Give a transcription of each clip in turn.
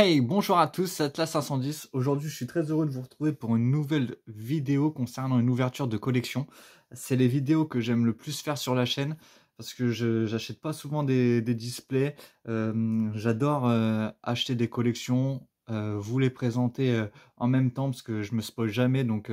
Hey, bonjour à tous, c'est Atlas 510. Aujourd'hui, je suis très heureux de vous retrouver pour une nouvelle vidéo concernant une ouverture de collection. C'est les vidéos que j'aime le plus faire sur la chaîne parce que je j'achète pas souvent des displays. J'adore acheter des collections, vous les présenter en même temps parce que je me spoil jamais. Donc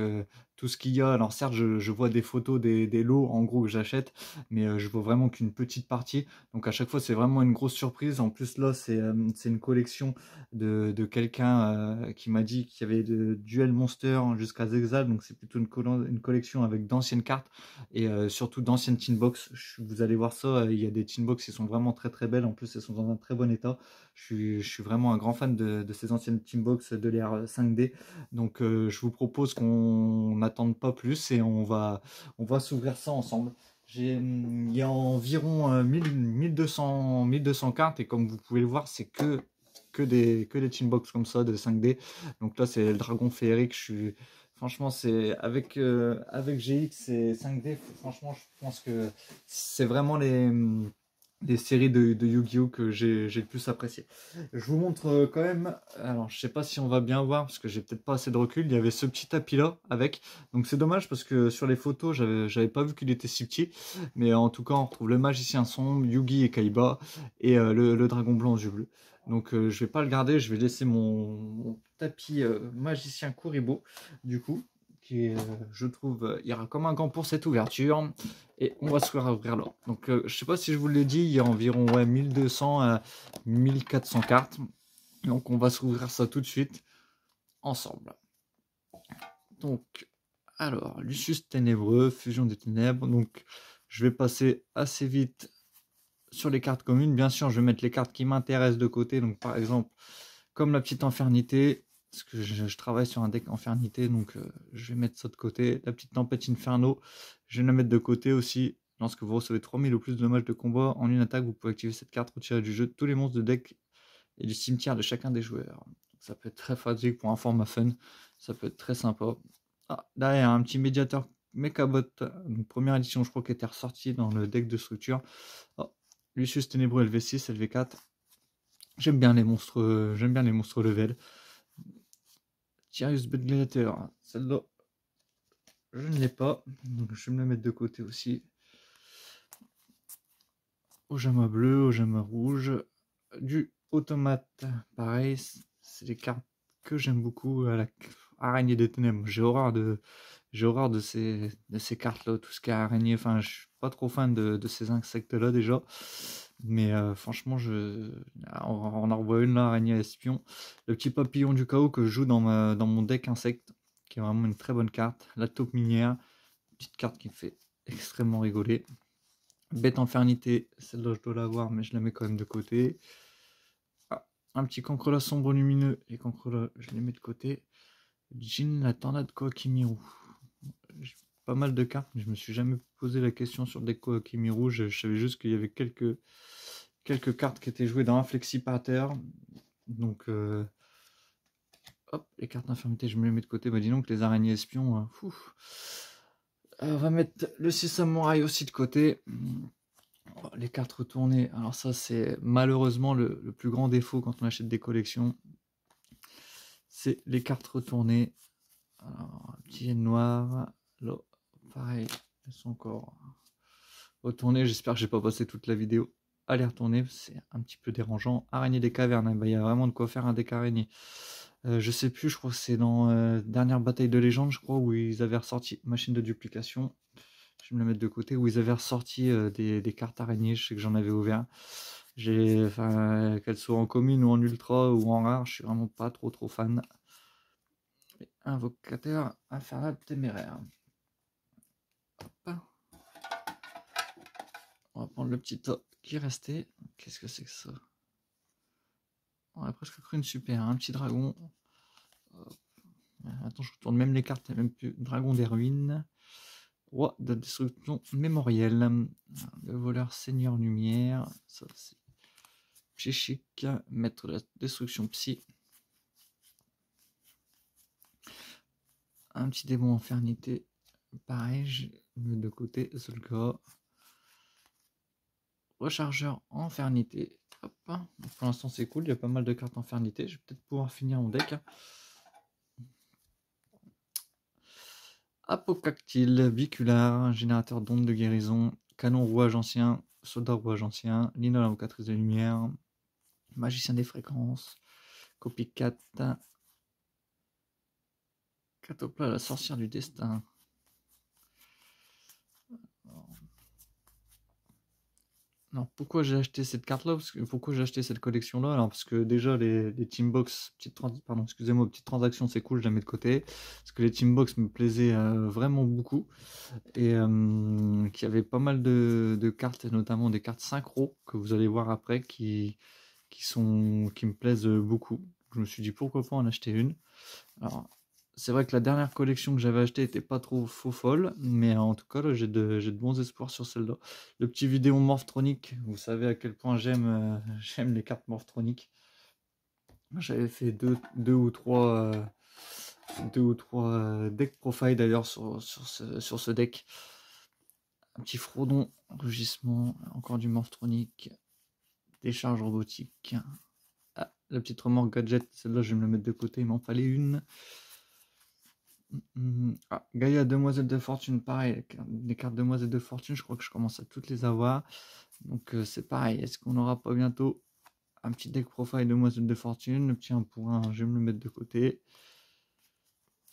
tout ce qu'il y a, alors certes, je vois des photos des lots en gros que j'achète, mais je vois vraiment qu'une petite partie. Donc à chaque fois, c'est vraiment une grosse surprise. En plus, là, c'est une collection de quelqu'un qui m'a dit qu'il y avait de Duel Monster jusqu'à Zexal, donc c'est plutôt une collection avec d'anciennes cartes et surtout d'anciennes Tinbox. Vous allez voir ça, il y a des Tinbox qui sont vraiment très très belles, en plus elles sont dans un très bon état. Je suis vraiment un grand fan de ces anciennes Tinbox de l'ère 5D, donc je vous propose qu'on n'attende pas plus et on va s'ouvrir ça ensemble. Il y a environ 1200 cartes et comme vous pouvez le voir, c'est que des Tinbox comme ça de 5D. Donc là, c'est le dragon féerique. Franchement, c'est avec GX et 5D, franchement, je pense que c'est vraiment les séries de Yu-Gi-Oh! Que j'ai le plus apprécié. Je vous montre quand même, alors je sais pas si on va bien voir parce que j'ai peut-être pas assez de recul, il y avait ce petit tapis là avec, donc c'est dommage parce que sur les photos j'avais pas vu qu'il était si petit, mais en tout cas on retrouve le magicien sombre, Yugi et Kaiba et le dragon blanc aux yeux bleus. Donc je vais pas le garder, je vais laisser mon tapis magicien Kuribo du coup, qui je trouve ira comme un gant pour cette ouverture. Et on va se ouvrir là. Donc je sais pas si je vous l'ai dit, il y a environ 1200 à 1400 cartes. Donc on va s'ouvrir ça tout de suite ensemble. Donc alors, Lucius Ténébreux, Fusion des Ténèbres. Donc je vais passer assez vite sur les cartes communes. Bien sûr, je vais mettre les cartes qui m'intéressent de côté. Donc par exemple, comme la petite infernité, parce que je travaille sur un deck infernité, donc je vais mettre ça de côté. La petite tempête inferno, je vais la mettre de côté aussi. Lorsque vous recevez 3000 ou plus de dommages de combat en une attaque, vous pouvez activer cette carte retirée du jeu de tous les monstres de deck et du cimetière de chacun des joueurs. Donc, ça peut être très pratique pour un format fun, ça peut être très sympa. Ah, derrière, un petit médiateur Mechabot, donc première édition, je crois, qui était ressorti dans le deck de structure. Oh, Lucius Ténébreux LV6, LV4. J'aime bien les monstres level. Tyrius Gladiator, celle-là, je ne l'ai pas, donc je vais me la mettre de côté aussi. Ojama bleu, Ojama rouge, du automate, pareil, c'est des cartes que j'aime beaucoup. À la araignée des ténèbres, j'ai horreur de ces cartes-là, tout ce qui est araignée. Enfin, je suis pas trop fan de ces insectes-là déjà. Mais franchement, on en revoit une là, araignée espion. Le petit papillon du chaos que je joue dans mon deck insecte, qui est vraiment une très bonne carte. La taupe minière, petite carte qui me fait extrêmement rigoler. Bête infernité, celle-là je dois l'avoir, mais je la mets quand même de côté. Ah, un petit cancrelat sombre lumineux, les cancrelats je les mets de côté. Jin, la tornade Koakimiru. J'ai pas mal de cartes, mais je me suis jamais posé la question sur le deck Koakimiru. Je savais juste qu'il y avait quelques cartes qui étaient jouées dans un Flexipater. Donc, hop, les cartes d'infirmité, je me les mets de côté. Bah, dis donc, les araignées espions, on va mettre le 6 samouraï aussi de côté. Les cartes retournées, alors ça c'est malheureusement le plus grand défaut quand on achète des collections. C'est les cartes retournées. Alors, un petit noir. Là, pareil, elles sont encore retournées. J'espère que j'ai pas passé toute la vidéo à les retourner. C'est un petit peu dérangeant. Araignée des cavernes, il y a vraiment de quoi faire un deck araignée. Je sais plus, je crois que c'est dans dernière bataille de légende, je crois, où ils avaient ressorti machine de duplication. Je vais me la mettre de côté, où ils avaient ressorti des cartes araignées. Je sais que j'en avais ouvert. Qu'elles soient en commune ou en ultra ou en rare, je suis vraiment pas trop fan. Invocateur infernal téméraire. Hop. On va prendre le petit tas qui restait. Qu'est-ce que c'est que ça? On a presque cru une super, un petit dragon. Hop. Attends, je retourne même les cartes, même plus. Dragon des ruines. Roi de destruction mémorielle. Le voleur seigneur lumière. Ça c'est psychique. Maître de la destruction psy. Un petit démon infernité. Pareil, je mets de côté Zolga. rechargeur en Fernité. Hop. Donc, pour l'instant c'est cool, il y a pas mal de cartes en Fernité. Je vais peut-être pouvoir finir mon deck. Apocactyle, Biculaire, générateur d'ondes de guérison, canon rouage ancien, soldat rouage ancien, Lina l'invocatrice de lumière, magicien des fréquences, copycat, Catopla la sorcière du destin. Alors pourquoi j'ai acheté cette carte là, pourquoi j'ai acheté cette collection là? Alors parce que déjà les Teambox, petites transactions c'est cool, je la mets de côté. Parce que les Teambox me plaisaient vraiment beaucoup. Et qu'il y avait pas mal de cartes, et notamment des cartes synchro que vous allez voir après qui me plaisent beaucoup. Je me suis dit pourquoi pas en acheter une. Alors c'est vrai que la dernière collection que j'avais achetée était pas trop faux folle, mais en tout cas là j'ai de bons espoirs sur celle-là. Le petit vidéo Morphtronic, vous savez à quel point j'aime les cartes Morphtronic. J'avais fait deux ou trois deck profile d'ailleurs sur ce deck. Un petit Frodon, rugissement, encore du Morphtronic, décharge robotique. Ah, la petite remorque gadget, celle-là je vais me la mettre de côté, il m'en fallait une. Ah, Gaïa Demoiselle de Fortune, pareil, les cartes Demoiselle de Fortune, je crois que je commence à toutes les avoir. Donc c'est pareil, est-ce qu'on n'aura pas bientôt un petit deck profile Demoiselle de Fortune? Le petit 1 pour 1, je vais me le mettre de côté.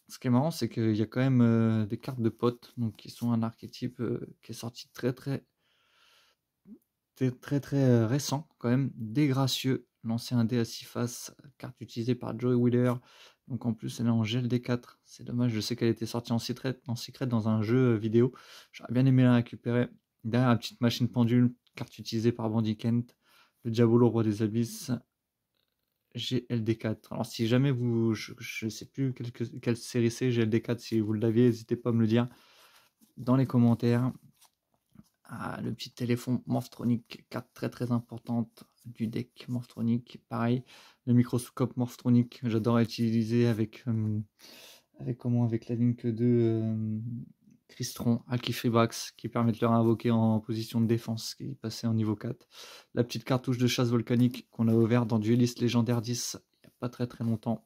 Ce qui est marrant, c'est qu'il y a quand même des cartes de potes, donc qui sont un archétype qui est sorti très récent quand même. Dégracieux, lancer un dé à 6 faces, carte utilisée par Joey Wheeler. Donc en plus elle est en gel D4, c'est dommage, je sais qu'elle était sortie en secret dans un jeu vidéo. J'aurais bien aimé la récupérer. Derrière la petite machine pendule, carte utilisée par Bandy Kent, le Diabolo Roi des Abysses, GLD4. Alors si jamais je sais plus quelle série c'est GLD4, si vous l'aviez, n'hésitez pas à me le dire dans les commentaires. Ah, le petit téléphone Morphtronic, carte très importante du deck Morphtronic. Pareil, le microscope Morphtronic, j'adore utiliser avec la Link 2 Crystron, Alkifibrax, qui permet de leur invoquer en position de défense, qui est passé en niveau 4. La petite cartouche de chasse volcanique qu'on a ouverte dans Duelist Légendaire 10 il n'y a pas très longtemps.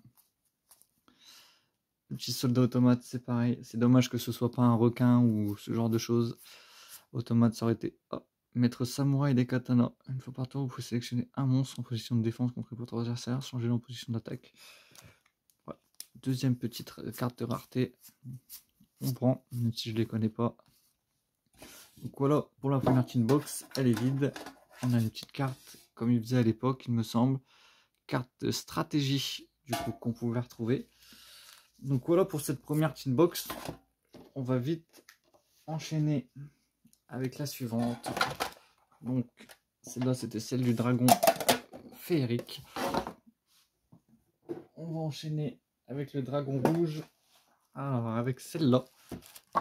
Le petit soldat automate, c'est pareil. C'est dommage que ce soit pas un requin ou ce genre de choses. Automate, ça aurait été maître samouraï des katanas. Une fois par tour, vous pouvez sélectionner un monstre en position de défense contre votre adversaire, changer en position d'attaque. Voilà. Deuxième petite carte de rareté. On prend, même si je ne les connais pas. Donc voilà, pour la première tin box, elle est vide. On a une petite carte, comme il faisait à l'époque, il me semble. Carte de stratégie, du coup, qu'on pouvait retrouver. Donc voilà pour cette première tin box. On va vite enchaîner avec la suivante. Donc celle-là c'était celle du dragon féerique. On va enchaîner avec le dragon rouge. Alors avec celle-là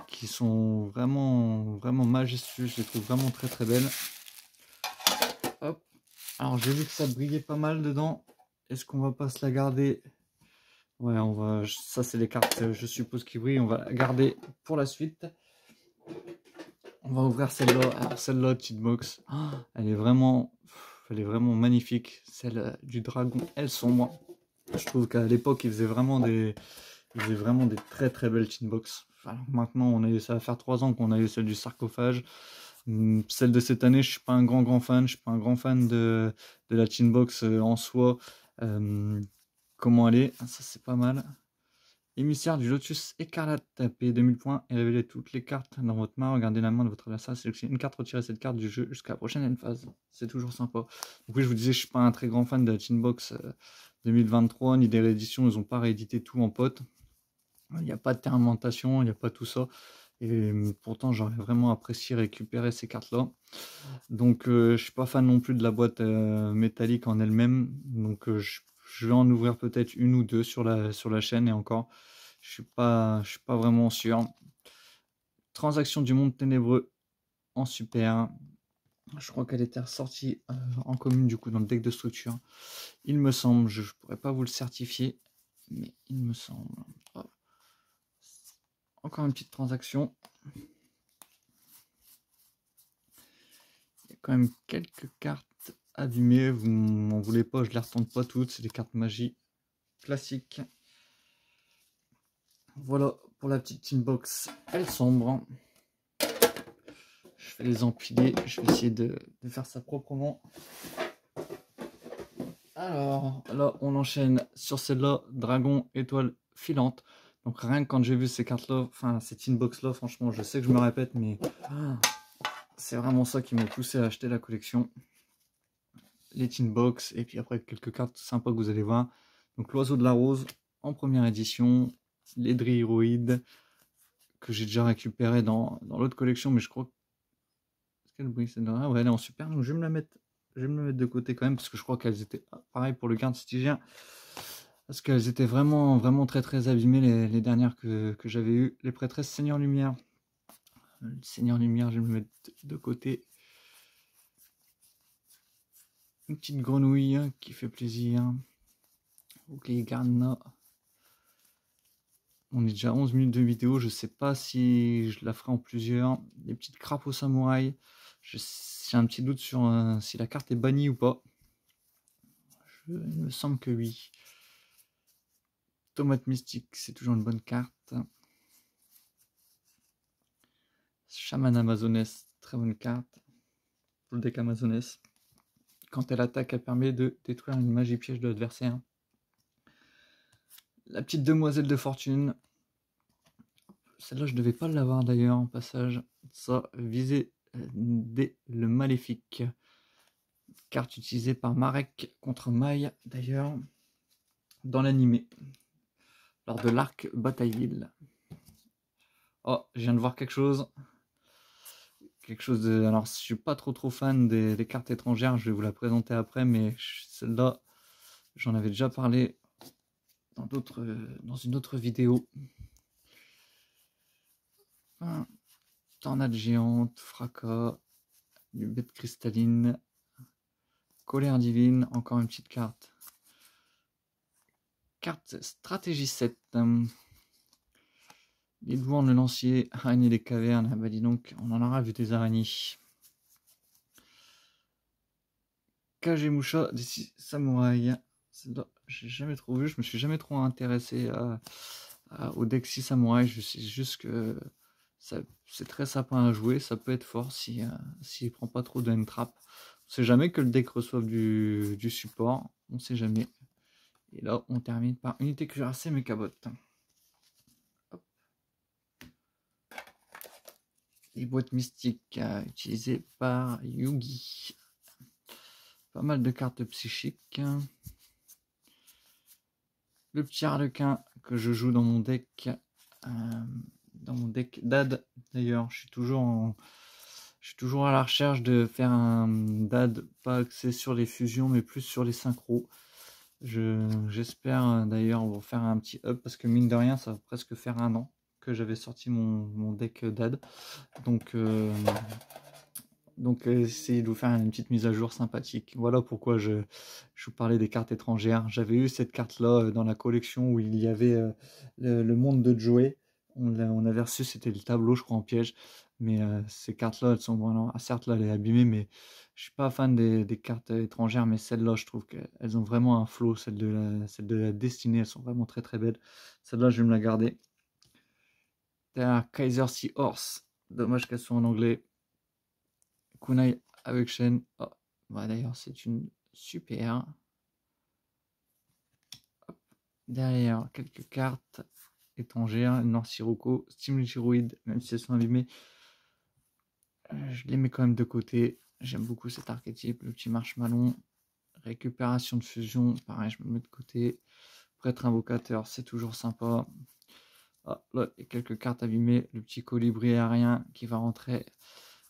qui sont vraiment majestueuses, je les trouve vraiment très belles. Hop. Alors j'ai vu que ça brillait pas mal dedans. Est-ce qu'on va pas se la garder? Ouais, on va. Ça c'est les cartes, je suppose qui brillent. On va la garder pour la suite. On va ouvrir celle-là. Alors celle-là, petite box, elle est vraiment magnifique. Celle du dragon, elle sombre. Je trouve qu'à l'époque, ils faisaient vraiment des très belles tin box. Alors maintenant, ça va faire 3 ans qu'on a eu celle du sarcophage. Celle de cette année, je suis pas un grand fan. Je suis pas un grand fan de la tin box en soi. Comment elle est? Ça c'est pas mal. Émissaire du Lotus écarlate, tapez 2000 points et révélez toutes les cartes dans votre main. Regardez la main de votre adversaire, sélectionnez une carte, retirez cette carte du jeu jusqu'à la prochaine phase. C'est toujours sympa. Donc oui, je vous disais, je suis pas un très grand fan de la Tinbox 2023, ni des rééditions, ils n'ont pas réédité tout en pote. Il n'y a pas de fermentation, il n'y a pas tout ça. Et pourtant, j'aurais vraiment apprécié récupérer ces cartes-là. Donc je suis pas fan non plus de la boîte métallique en elle-même. Donc je vais en ouvrir peut-être une ou deux sur la chaîne et encore. Je suis pas vraiment sûr. Transaction du monde ténébreux en super. Je crois qu'elle était ressortie en commune du coup dans le deck de structure. Il me semble, je ne pourrais pas vous le certifier, mais il me semble. Oh. Encore une petite transaction. Il y a quand même quelques cartes abîmées. Vous m'en voulez pas, je les retente pas toutes. C'est des cartes magie classiques. Voilà pour la petite inbox. Elle sombre. Je vais les empiler. Je vais essayer de faire ça proprement. Alors, là, on enchaîne sur celle-là. Dragon, étoile filante. Donc rien que quand j'ai vu ces cartes-là, enfin cette inbox-là, franchement, je sais que je me répète, mais c'est vraiment ça qui m'a poussé à acheter la collection. Les tinbox, et puis après quelques cartes sympas que vous allez voir. Donc l'oiseau de la rose en première édition, les Dryroïdes que j'ai déjà récupéré dans l'autre collection, mais je crois quel bruit c'est là. Ouais, elle est en super, donc je vais me la mettre de côté quand même parce que je crois qu'elles étaient pareil pour le garde stygien. Parce qu'elles étaient vraiment, vraiment très très abîmées les dernières que j'avais eues. Les prêtresses Seigneur Lumière. Le Seigneur Lumière, je vais me mettre de côté. Une petite grenouille qui fait plaisir. Ok, Garna. On est déjà à 11 minutes de vidéo. Je sais pas si je la ferai en plusieurs. Des petites crapauds samouraï. J'ai un petit doute sur si la carte est bannie ou pas. Il me semble que oui. Tomate mystique, c'est toujours une bonne carte. Chaman amazonesse, très bonne carte. Pour le deck amazonesse. Quand elle attaque, elle permet de détruire une magie piège de l'adversaire. La petite demoiselle de fortune. Celle-là, je ne devais pas l'avoir d'ailleurs en passage. Ça, viser dès le maléfique. Carte utilisée par Marek contre Mai d'ailleurs. Dans l'animé. Lors de l'arc Batailleville. Oh, je viens de voir quelque chose. Quelque chose de... Alors, je suis pas trop fan des cartes étrangères. Je vais vous la présenter après. Mais celle-là, j'en avais déjà parlé dans une autre vidéo. Tornade géante, fracas, du bête cristalline, colère divine, encore une petite carte. Carte stratégie 7. Les douanes, le lancier, araignée des cavernes. Ah bah dis donc, on en aura vu des araignées. Kagemusha des 6 samouraïs. J'ai jamais trop vu, je me suis jamais trop intéressé au deck 6 samouraïs. Je sais juste que c'est très sympa à jouer, ça peut être fort s'il prend pas trop de end-trap. On sait jamais que le deck reçoive du support, on sait jamais. Et là, on termine par unité cuirassée Mechabot. Les boîtes mystiques utilisées par Yugi. Pas mal de cartes psychiques. Le petit harlequin que je joue dans mon deck DAD. D'ailleurs, je suis toujours à la recherche de faire un DAD pas axé sur les fusions mais plus sur les synchros. J'espère d'ailleurs vous faire un petit up parce que mine de rien ça va presque faire un an que j'avais sorti mon deck DAD. Donc essayez de vous faire une petite mise à jour sympathique. Voilà pourquoi je vous parlais des cartes étrangères. J'avais eu cette carte là dans la collection où il y avait le monde de Joey. On avait reçu, c'était le tableau je crois en piège. Mais ces cartes là elles sont vraiment... Ah, certes là elle est abîmée mais je suis pas fan des cartes étrangères. Mais celles-là je trouve qu'elles ont vraiment un flow. Celles de la destinée elles sont vraiment très très belles. Celle-là je vais me la garder. Derrière Kaiser Seahorse. Dommage qu'elles soient en anglais. Kunai avec chaîne. Oh, bah d'ailleurs, c'est une super. Hop. Derrière, quelques cartes étrangères. Noir Sirocco, Stimulgiroid, même si elles sont abîmées. Je les mets quand même de côté. J'aime beaucoup cet archétype. Le petit marshmallow. Récupération de fusion. Pareil, je me mets de côté. Prêtre invocateur, c'est toujours sympa. Ah, là, il y a quelques cartes abîmées. Le petit colibri aérien qui va rentrer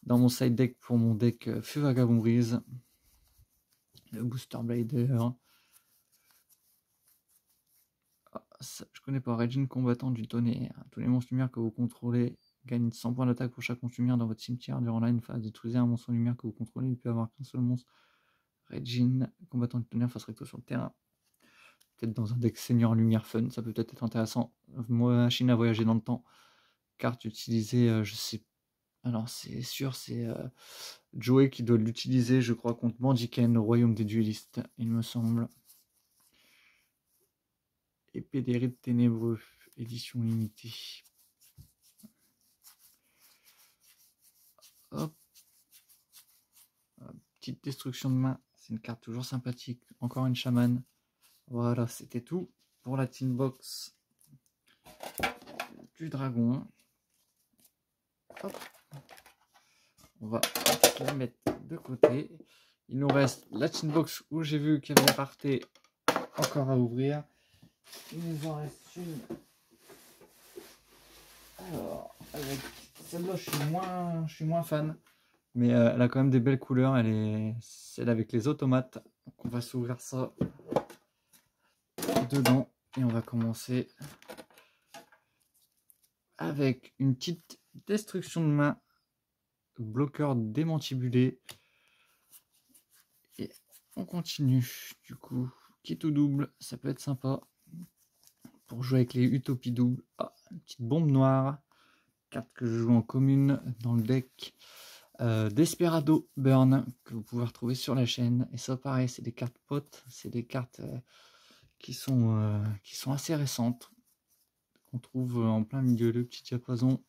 dans mon side deck pour mon deck Feu Vagabond Brise. Le Booster Blader. Ah, ça, je connais pas. Régine combattant du tonnerre. Tous les monstres lumière que vous contrôlez gagnent 100 points d'attaque pour chaque monstre lumière dans votre cimetière. Durant la phase, détruisez un monstre lumière que vous contrôlez. Il peut avoir qu'un seul monstre. Régine combattant du tonnerre face recto sur le terrain. Peut-être dans un deck Seigneur Lumière Fun, ça peut être intéressant. Machine à voyager dans le temps. Carte utilisée, je sais. Alors c'est sûr, c'est Joey qui doit l'utiliser, je crois, contre Mandiken au Royaume des Duellistes, il me semble. Épée des rites ténébreux, édition limitée. Hop. Petite destruction de main, c'est une carte toujours sympathique. Encore une chamane. Voilà, c'était tout pour la tin box du dragon. Hop. On va la mettre de côté. Il nous reste la tin box où j'ai vu qu'il y avait la partie encore à ouvrir. Il nous en reste une. Alors, avec celle-là, je suis moins fan. Mais elle a quand même des belles couleurs. Elle est celle avec les automates. Donc on va s'ouvrir ça dedans. Et on va commencer avec une petite destruction de main. Bloqueur démantibulé. Et on continue. Du coup, kit ou double, ça peut être sympa. Pour jouer avec les utopies doubles. Ah, une petite bombe noire. Carte que je joue en commune dans le deck. Desperado Burn que vous pouvez retrouver sur la chaîne. Et ça pareil, c'est des cartes potes. C'est des cartes qui sont assez récentes. Qu'on trouve en plein milieu. Le petit diapason.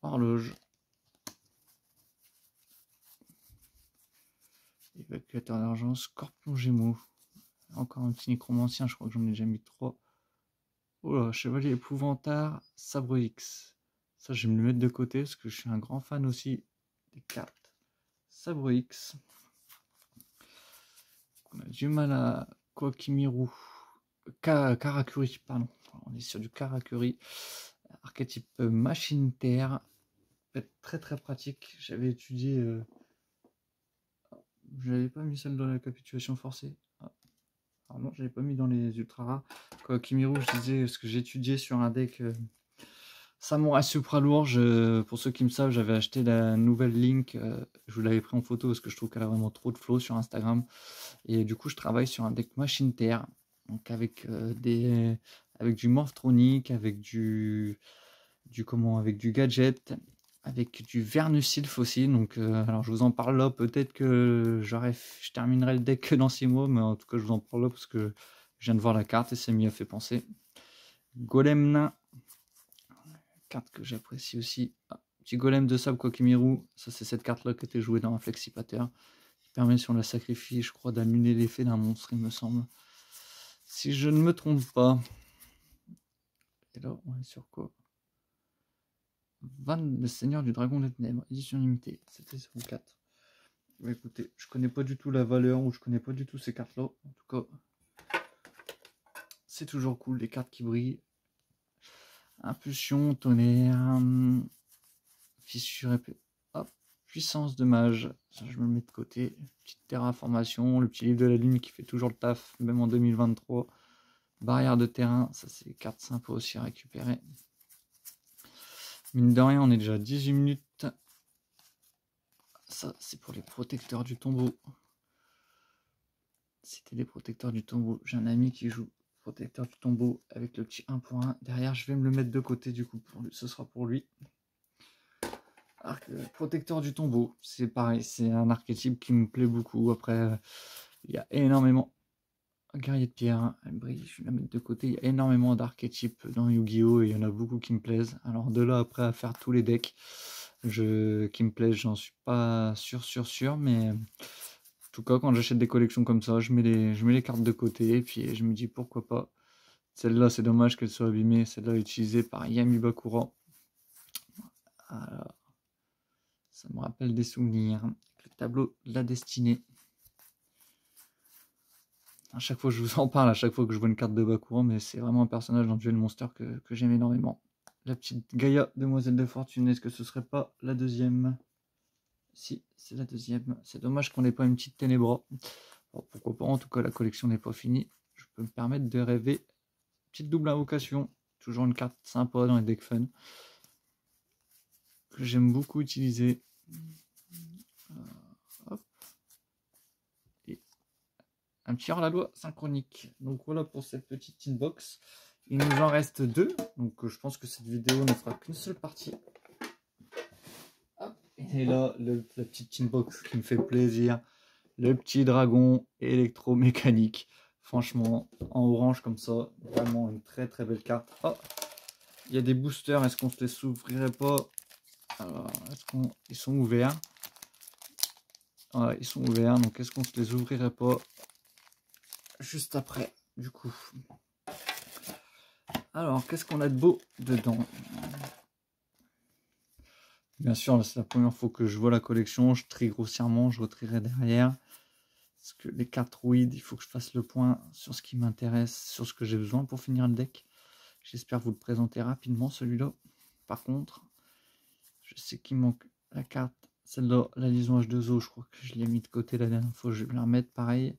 Horloge. Évacuateur d'argent. Scorpion Gémeaux. Encore un petit nécromancien. Je crois que j'en ai déjà mis 3. Oh là, Chevalier Épouvantard. Sabre X. Ça, je vais me le mettre de côté parce que je suis un grand fan aussi des cartes Sabre X. On a du mal à Kokimiru. Karakuri, pardon. On est sur du Karakuri. Archétype Machine Terre. Peut être très très pratique. J'avais étudié. Je n'avais pas mis celle dans la capitulation forcée. Ah non, je l'avais pas mis dans les ultra rares. Kokimiru, je disais ce que j'ai étudié sur un deck. Samurai Supra lourd, pour ceux qui me savent, j'avais acheté la nouvelle Link, je vous l'avais pris en photo parce que je trouve qu'elle a vraiment trop de flow sur Instagram. Et du coup, je travaille sur un deck Machine Terre, donc avec du Morphronic, avec du gadget, avec du Vernusilph aussi. Donc, alors je vous en parle là, peut-être que je terminerai le deck que dans 6 mois, mais en tout cas, je vous en parle là parce que je viens de voir la carte et ça m'y a fait penser. Golem nain. Carte que j'apprécie aussi. Ah, petit golem de sable Kokimiru. Ça, c'est cette carte-là qui était jouée dans un Flexipater. Qui permet, si on la sacrifie, je crois, d'annuler l'effet d'un monstre, il me semble. Si je ne me trompe pas. Et là, on est sur quoi? Van, le Seigneur du Dragon des Ténèbres. Édition limitée. C'était 04. Bah, écoutez, je connais pas du tout la valeur ou je connais pas du tout ces cartes-là. En tout cas, c'est toujours cool, les cartes qui brillent. Impulsion, tonnerre, fissure épée. Hop, puissance de mage. Ça, je me le mets de côté. Petite terraformation, le petit livre de la lune qui fait toujours le taf, même en 2023. Barrière de terrain, ça c'est des cartes sympas aussi à récupérer. Mine de rien, on est déjà à 18 minutes. Ça, c'est pour les protecteurs du tombeau. C'était des protecteurs du tombeau. J'ai un ami qui joue protecteur du tombeau avec le petit 1 pour 1. Derrière, je vais me le mettre de côté du coup. Ce sera pour lui. Protecteur du tombeau, c'est pareil. C'est un archétype qui me plaît beaucoup. Après, il y a énormément. Guerrier de pierre, elle brille, je vais la mettre de côté. Il y a énormément d'archétypes dans Yu-Gi-Oh! Et il y en a beaucoup qui me plaisent. Alors de là après à faire tous les decks qui me plaisent, j'en suis pas sûr, mais en tout cas quand j'achète des collections comme ça, je mets les cartes de côté et puis je me dis pourquoi pas. Celle-là, c'est dommage qu'elle soit abîmée, celle-là utilisée par Yami Bakura. Alors, ça me rappelle des souvenirs. Le tableau de la destinée. À chaque fois je vous en parle, à chaque fois que je vois une carte de Bakura, mais c'est vraiment un personnage dans Duel Monster que j'aime énormément. La petite Gaïa, demoiselle de fortune, est-ce que ce serait pas la deuxième? Si, c'est la deuxième. C'est dommage qu'on n'ait pas une petite Ténébra. Bon, pourquoi pas, en tout cas la collection n'est pas finie. Je peux me permettre de rêver. Petite double invocation, toujours une carte sympa dans les decks fun. Que j'aime beaucoup utiliser. Hop. Et un petit hors-la-loi synchronique. Donc voilà pour cette petite inbox. Il nous en reste 2. Donc je pense que cette vidéo ne fera qu'une seule partie. Et là, la petite inbox qui me fait plaisir. Le petit dragon électromécanique. Franchement, en orange comme ça, vraiment une très très belle carte. Oh, il y a des boosters, est-ce qu'on se les ouvrirait pas? Alors, ils sont ouverts. Ouais, ils sont ouverts, donc est-ce qu'on se les ouvrirait pas juste après, du coup? Alors, qu'est-ce qu'on a de beau dedans? Bien sûr, là, c'est la première fois que je vois la collection. Je trie grossièrement, je retrierai derrière. Parce que les cartes druides, il faut que je fasse le point sur ce qui m'intéresse, sur ce que j'ai besoin pour finir le deck. J'espère vous le présenter rapidement, celui-là. Par contre, je sais qu'il manque la carte, celle-là, la liaison H2O, je crois que je l'ai mis de côté la dernière fois. Je vais la remettre pareil.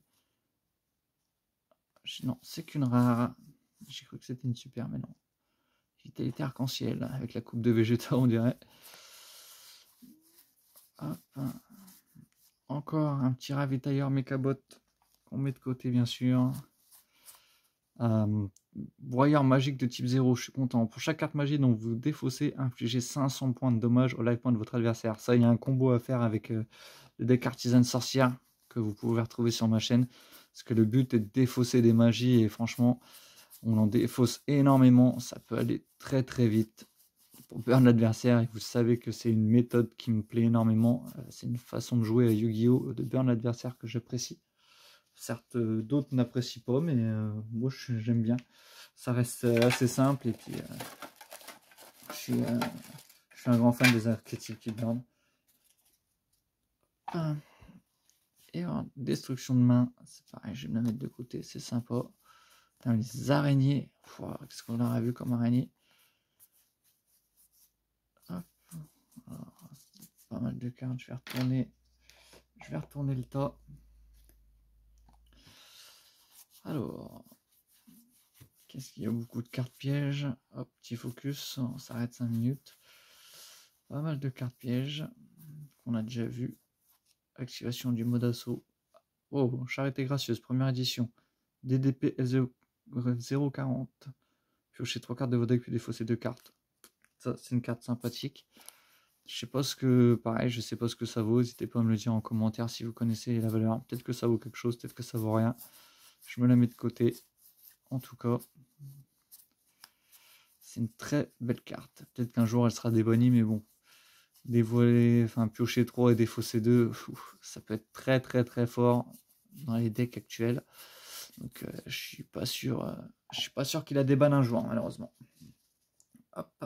Non, c'est qu'une rare. J'ai cru que c'était une super, mais non. Vitalité arc-en-ciel, avec la coupe de Vegeta, on dirait. Hop. Encore un petit ravitailleur Mechabot qu'on met de côté, bien sûr. Broyeur magique de type 0, je suis content. Pour chaque carte magie dont vous défaussez, infligez 500 points de dommages au life point de votre adversaire. Ça, il y a un combo à faire avec le deck artisan sorcière que vous pouvez retrouver sur ma chaîne. Parce que le but est de défausser des magies et franchement, on en défausse énormément. Ça peut aller très très vite pour burn l'adversaire. Et vous savez que c'est une méthode qui me plaît énormément. C'est une façon de jouer à Yu-Gi-Oh! De burn l'adversaire que j'apprécie. Certes, d'autres n'apprécient pas, mais moi j'aime bien. Ça reste assez simple et puis je suis un grand fan des archétypes qui burn. Et alors, destruction de main, c'est pareil, je vais me la mettre de côté, c'est sympa. Putain, les araignées, qu'est-ce qu'on aurait vu comme araignée? Hop. Alors, pas mal de cartes, je vais retourner le tas. Alors, qu'est-ce qu'il y a? Beaucoup de cartes pièges. Hop, petit focus, on s'arrête 5 minutes. Pas mal de cartes pièges qu'on a déjà vu. Activation du mode assaut. Oh, charité gracieuse, première édition. DDP 040. Piochez 3 cartes de vos decks puis défausser 2 cartes. Ça, c'est une carte sympathique. Je sais pas ce que, pareil, je sais pas ce que ça vaut. N'hésitez pas à me le dire en commentaire si vous connaissez la valeur. Peut-être que ça vaut quelque chose, peut-être que ça vaut rien. Je me la mets de côté. En tout cas, c'est une très belle carte. Peut-être qu'un jour elle sera débannie, mais bon. Dévoiler, enfin piocher 3 et défausser 2, ça peut être très très très fort dans les decks actuels. Donc je suis pas sûr qu'il a débanne un jour, malheureusement. Hop,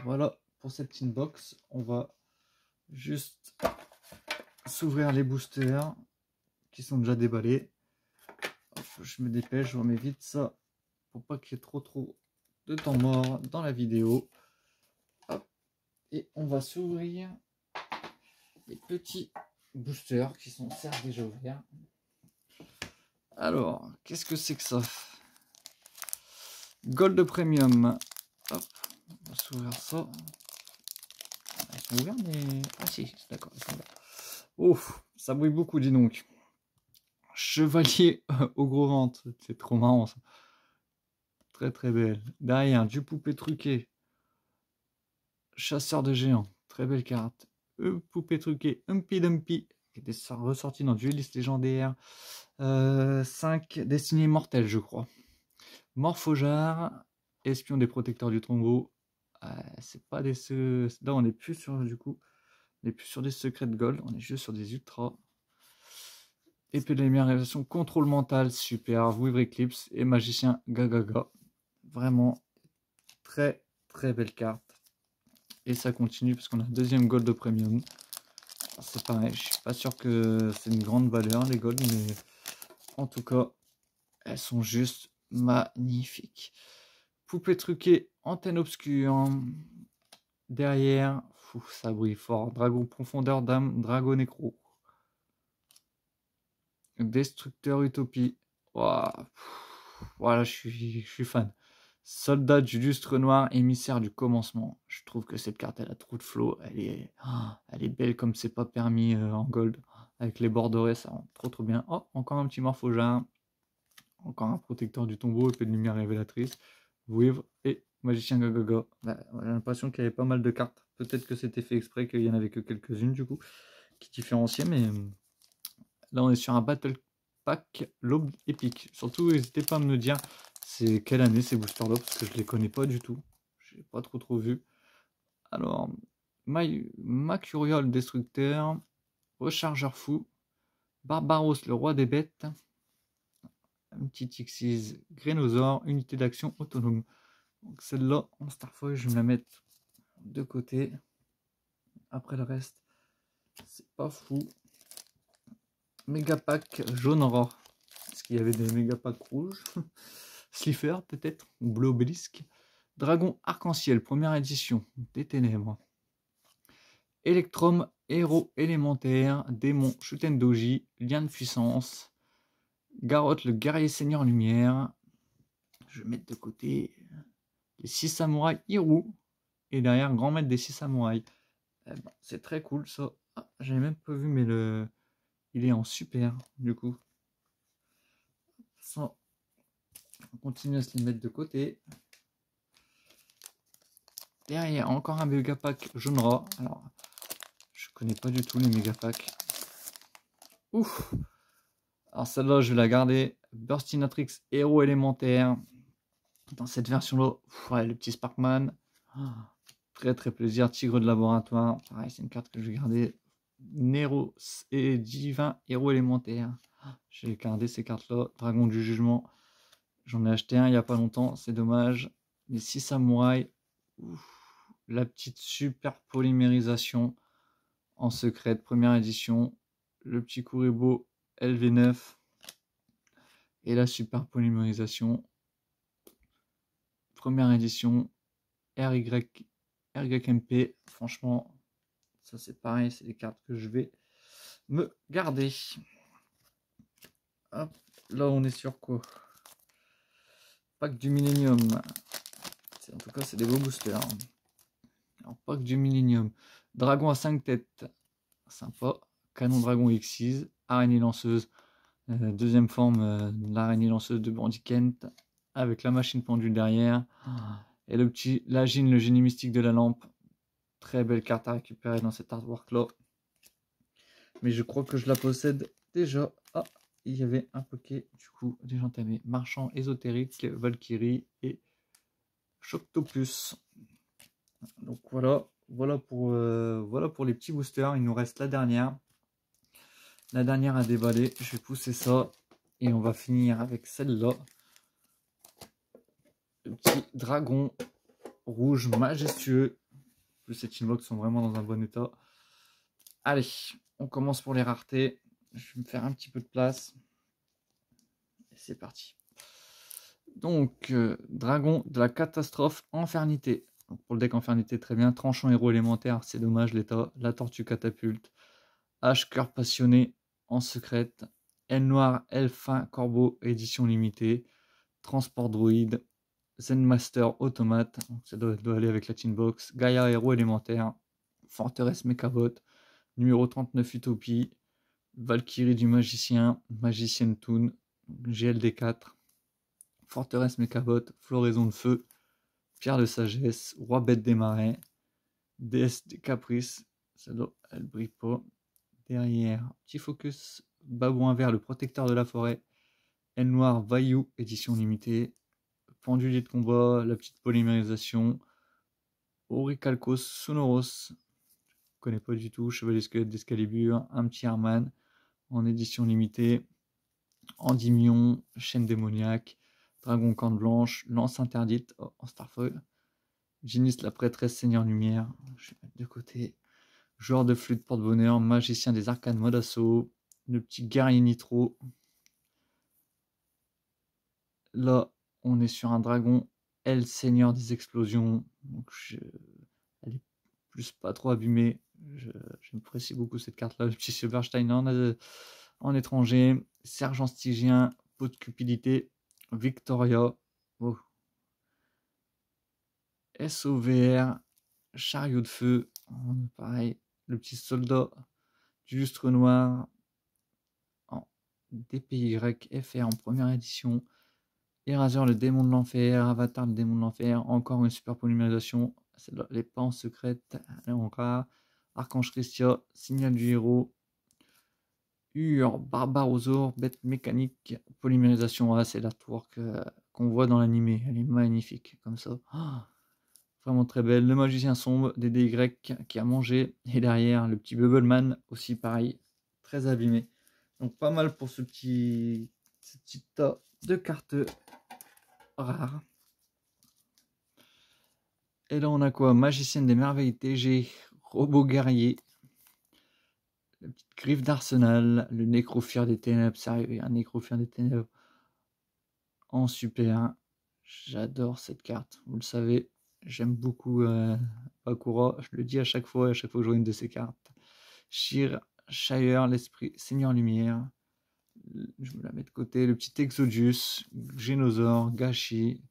voilà pour cette inbox. On va juste s'ouvrir les boosters qui sont déjà déballés. Hop, je me dépêche, je remets vite ça pour pas qu'il y ait trop de temps mort dans la vidéo. Hop. Et on va s'ouvrir les petits boosters qui sont certes déjà ouverts. Alors, qu'est-ce que c'est que ça? Gold Premium. Hop, on va s'ouvrir ça. Ils sont ouverts, mais... Ah si, d'accord, ils sont ouverts. Ouf, ça brille beaucoup, dis donc. Chevalier au gros ventre, c'est trop marrant ça. Très très belle. Derrière, du poupée truqué. Chasseur de géants, très belle carte. Poupée truquée, Humpy Dumpy, qui était ressorti dans Dueliste légendaire. 5 Destinée mortelle, je crois. Morphojard, espion des protecteurs du tombeau. C'est pas des... Là, on n'est plus sur du coup. On n'est plus sur des secrets de gold, on est juste sur des ultras. Épée de lumière, révélation, contrôle mental, super. Weaver Eclipse et magicien Gagaga. Vraiment très très belle carte. Et ça continue parce qu'on a un deuxième gold de premium. C'est pareil, je suis pas sûr que c'est une grande valeur les gold, mais en tout cas, elles sont juste magnifiques. Poupée truquée, antenne obscure. Derrière, ça brille fort. Dragon profondeur d'âme, dragon nécro. Destructeur utopie. Wow. Voilà, je suis fan. Soldat du lustre noir, émissaire du commencement. Je trouve que cette carte, elle a trop de flow. Elle est belle comme c'est pas permis en gold. Avec les bords dorés, ça rend trop trop bien. Oh, encore un petit morphojard. Encore un protecteur du tombeau, épée de lumière révélatrice. Vouivre et Magicien Gagaga. Bah, j'ai l'impression qu'il y avait pas mal de cartes. Peut-être que c'était fait exprès, qu'il y en avait que quelques-unes du coup, qui différenciaient, mais là on est sur un Battle Pack L'aube épique. Surtout, n'hésitez pas à me dire c'est quelle année ces boosters là, parce que je les connais pas du tout. J'ai pas trop vu. Alors, Macuriol Destructeur, Rechargeur Fou, Barbaros le Roi des Bêtes, un petit Xyz Grénosaure, unité d'action autonome. Donc celle-là, en Starfoil, je vais me la mettre de côté. Après le reste, c'est pas fou. Méga pack jaune rare. Est-ce qu'il y avait des méga packs rouges? Slifer peut-être, ou bleu obélisque. Dragon arc-en-ciel, première édition, des ténèbres. Electrum, héros élémentaire, démon, Shutendoji, lien de puissance. Garrotte, le guerrier seigneur lumière. Je vais mettre de côté les 6 samouraïs Hiru. Et derrière, grand maître des 6 samouraïs. Eh ben, c'est très cool ça. Ah, j'avais même pas vu, mais il est en super du coup. Ça, on continue à se les mettre de côté. Derrière, encore un méga pack jaune rat. Alors, je connais pas du tout les méga packs. Ouf! Alors, celle-là, je vais la garder. Burstinatrix, héros élémentaire. Dans cette version-là, ouais, le petit Sparkman. Très plaisir. Tigre de laboratoire. Pareil, c'est une carte que je vais garder. Nero et Divin, héros élémentaire. J'ai gardé ces cartes-là. Dragon du jugement. J'en ai acheté un il n'y a pas longtemps. C'est dommage. Les 6 samouraïs. Ouf. La petite super polymérisation en secret de première édition. Le petit Kuribo LV9. Et la super polymérisation. Première édition. RYMP. Franchement, ça c'est pareil. C'est des cartes que je vais me garder. Hop, là on est sur quoi? Pack du Millennium. En tout cas, c'est des beaux boosters. Alors, pack du Millennium. Dragon à 5 têtes. Sympa. Canon Dragon Xyz. Araignée lanceuse. Deuxième forme, l'araignée lanceuse de Brandy Kent. Avec la machine pendule derrière. Et le petit Lagine, le génie mystique de la lampe. Très belle carte à récupérer dans cet artwork là. Mais je crois que je la possède déjà. Ah, il y avait un poké du coup déjà entamé. Marchand ésotérique, Valkyrie et Choctopus. Donc voilà pour les petits boosters. Il nous reste la dernière à déballer. Je vais pousser ça et on va finir avec celle-là. Le petit dragon rouge majestueux. En plus, ces Chinbox sont vraiment dans un bon état. Allez, on commence pour les raretés. Je vais me faire un petit peu de place. Et c'est parti. Donc, dragon de la catastrophe Infernité. Donc, pour le deck Infernité, très bien. Tranchant héros élémentaire, c'est dommage l'état. La tortue catapulte. H cœur passionné en secrète. Aile noire, elfe fin, corbeau, édition limitée. Transport droïde. Zen Master automate. Donc, ça doit aller avec la Tinbox. Gaïa héros élémentaire. Forteresse Mechabot. Numéro 39 Utopie. Valkyrie du magicien. Magicienne Toon. GLD4. Forteresse Mechabot, Floraison de feu, Pierre de sagesse, Roi bête des marais, Déesse des caprices, celle-là elle brille pas. Derrière, petit focus, Babouin vert, le protecteur de la forêt, Aile noire, Vaillou, édition limitée, Pendulier de combat, la petite polymérisation, Orichalcos Sonoros, je connais pas du tout, Chevalier squelette d'Escalibur, un petit Herman, en édition limitée, Endymion, Chaîne démoniaque, Dragon corne blanche, Lance interdite en Starfoil, Ginis la prêtresse Seigneur Lumière, je vais mettre de côté, Joueur de flûte porte-bonheur, Magicien des arcanes mode assaut, le petit guerrier nitro. Là, on est sur un dragon, elle Seigneur des explosions, donc elle est plus pas trop abîmée, j'apprécie beaucoup cette carte-là, le petit Silverstein en étranger, Sergent Stygien, Pot de cupidité, Victoria, oh. SOVR, Chariot de feu, pareil, le petit soldat du lustre noir en DPY FR en première édition, Eraser, le démon de l'enfer. Avatar, le démon de l'enfer. Encore une super polymérisation. Celle-là, les pas en secrète. Rare. Archange Christia. Signal du héros. Barbarosaur, bête mécanique, polymérisation. Ah, c'est l'artwork qu'on voit dans l'animé. Elle est magnifique, comme ça. Ah, vraiment très belle. Le magicien sombre, DDY qui a mangé. Et derrière, le petit Bubbleman, aussi pareil, très abîmé. Donc pas mal pour ce petit tas de cartes rares. Et là, on a quoi? Magicienne des merveilles TG, robot guerrier. La petite griffe d'Arsenal, le nécrophire des ténèbres, sérieux, il y a un nécrophire des ténèbres en super. J'adore cette carte, vous le savez, j'aime beaucoup Bakura, je le dis à chaque fois que je vois une de ces cartes. Shire, l'esprit Seigneur Lumière, je me la mets de côté, le petit Exodus, Génosaure, Gachi,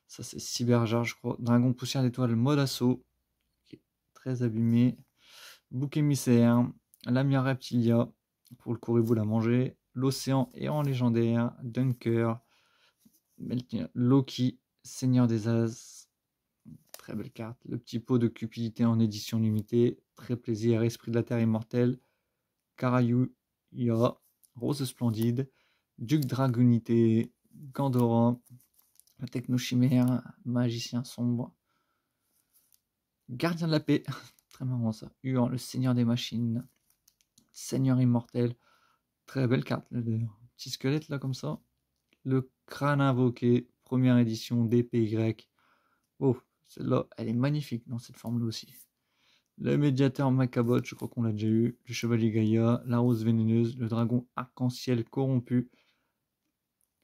ça c'est Cyberjar je crois, Dragon Poussière d'étoile, mode assaut, qui est très abîmé, Bouc émissaire, Lamia Reptilia, pour le coup vous la mangez, l'océan errant légendaire, Dunker, Loki, Seigneur des As, très belle carte, le petit pot de cupidité en édition limitée, très plaisir, Esprit de la Terre immortel, Karayuya, Rose Splendide, Duc Dragonité, Gandora, la Technochimère, Magicien sombre, Gardien de la paix, très marrant ça, Huan, le Seigneur des machines, Seigneur immortel, très belle carte, le petit squelette là comme ça, le crâne invoqué, première édition DPY, oh, celle-là, elle est magnifique dans cette forme-là aussi. Le médiateur Macabot, je crois qu'on l'a déjà eu, le chevalier Gaïa, la rose vénéneuse, le dragon arc-en-ciel corrompu,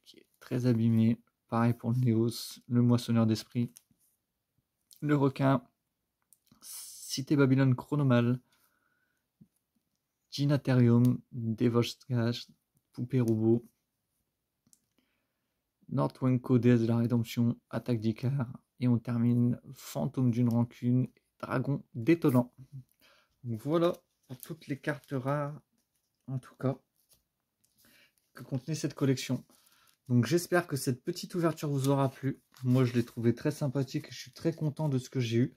qui est très abîmé, pareil pour le Néos, le moissonneur d'esprit, le requin, Cité Babylone Chronomal, Ginaterium, Devoshkash, Poupée Robot, Nordwenko, déesse de la rédemption, Attaque d'Icar, et on termine Fantôme d'une rancune, Dragon détonnant. Donc voilà pour toutes les cartes rares, en tout cas, que contenait cette collection. Donc j'espère que cette petite ouverture vous aura plu. Moi je l'ai trouvé très sympathique, je suis très content de ce que j'ai eu.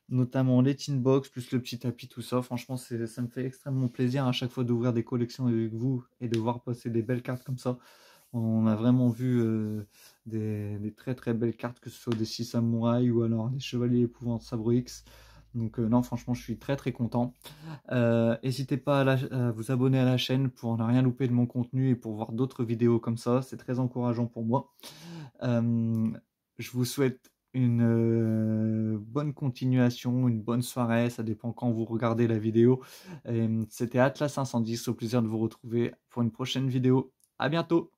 Notamment les tin box, plus le petit tapis, tout ça. Franchement, ça me fait extrêmement plaisir à chaque fois d'ouvrir des collections avec vous et de voir passer des belles cartes comme ça. On a vraiment vu des très très belles cartes, que ce soit des 6 samouraïs ou alors des chevaliers épouvants Sabre X. Donc non, franchement, je suis très très content. N'hésitez pas à vous abonner à la chaîne pour ne rien louper de mon contenu et pour voir d'autres vidéos comme ça. C'est très encourageant pour moi. Je vous souhaite une bonne continuation, une bonne soirée, ça dépend quand vous regardez la vidéo. C'était Atlas 510, au plaisir de vous retrouver pour une prochaine vidéo. À bientôt!